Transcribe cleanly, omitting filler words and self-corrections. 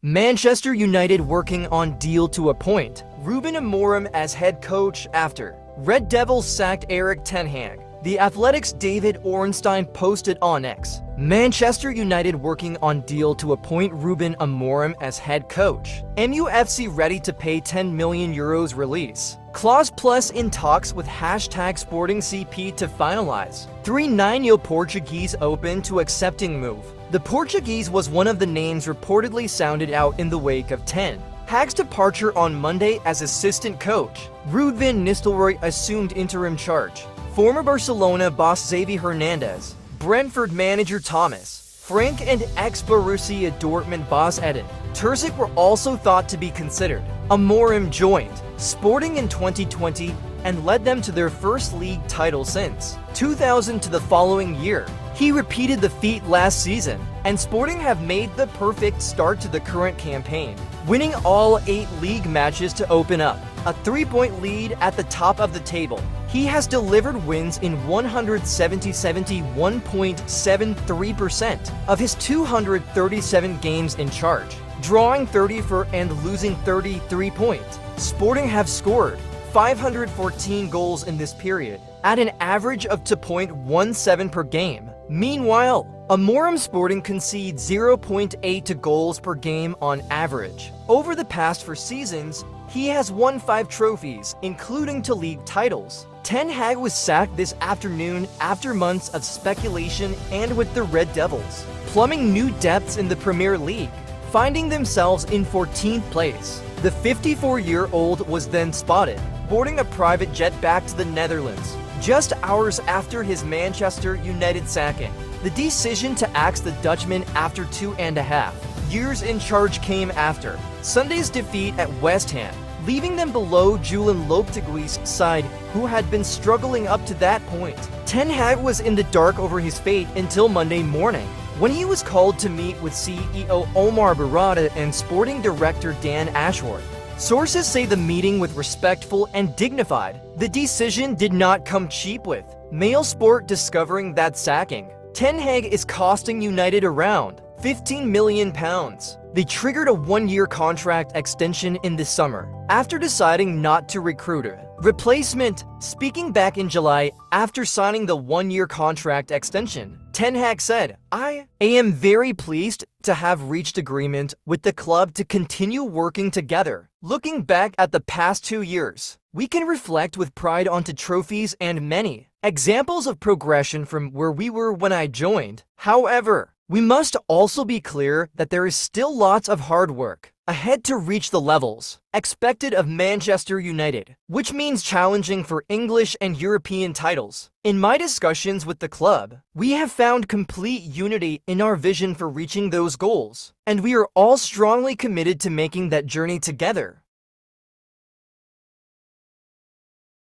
Manchester United working on deal to appoint Ruben Amorim as head coach after Red Devils sacked Erik Ten Hag. The Athletic's David Ornstein posted on X. Manchester United working on deal to appoint Ruben Amorim as head coach. MUFC ready to pay €10 million release. Clause Plus in talks with #SportingCP to finalize. 3-9 Portuguese open to accepting move. The Portuguese was one of the names reportedly sounded out in the wake of Ten Hag's departure on Monday as assistant coach. Ruud van Nistelrooy assumed interim charge. Former Barcelona boss Xavi Hernandez, Brentford manager Thomas Frank and ex-Borussia Dortmund boss Edin Terzic were also thought to be considered. Amorim joined Sporting in 2020 and led them to their first league title since 2000 to the following year. He repeated the feat last season, and Sporting have made the perfect start to the current campaign, winning all 8 league matches to open up a 3-point lead at the top of the table. He has delivered wins in 171.73% of his 237 games in charge, drawing 34 and losing 33 points. Sporting have scored 514 goals in this period, at an average of 2.17 per game. Meanwhile, Amorim Sporting concedes 0.8 goals per game on average. Over the past 4 seasons, he has won 5 trophies, including 2 league titles. Ten Hag was sacked this afternoon after months of speculation and with the Red Devils plumbing new depths in the Premier League, finding themselves in 14th place. The 54-year-old was then spotted boarding a private jet back to the Netherlands, just hours after his Manchester United sacking. The decision to axe the Dutchman after 2.5 years in charge came after Sunday's defeat at West Ham, leaving them below Julen Lopetegui's side, who had been struggling up to that point. Ten Hag was in the dark over his fate until Monday morning, when he was called to meet with CEO Omar Barada and Sporting Director Dan Ashworth. Sources say the meeting was respectful and dignified. The decision did not come cheap, with Mail Sport discovering that sacking Ten Hag is costing United around £15 million. They triggered a 1-year contract extension in the summer after deciding not to recruit a replacement. Speaking back in July after signing the 1-year contract extension, Ten Hag said, "I am very pleased to have reached agreement with the club to continue working together. Looking back at the past 2 years, we can reflect with pride onto trophies and many examples of progression from where we were when I joined. However, we must also be clear that there is still lots of hard work ahead to reach the levels expected of Manchester United, which means challenging for English and European titles. In my discussions with the club, we have found complete unity in our vision for reaching those goals, and we are all strongly committed to making that journey together."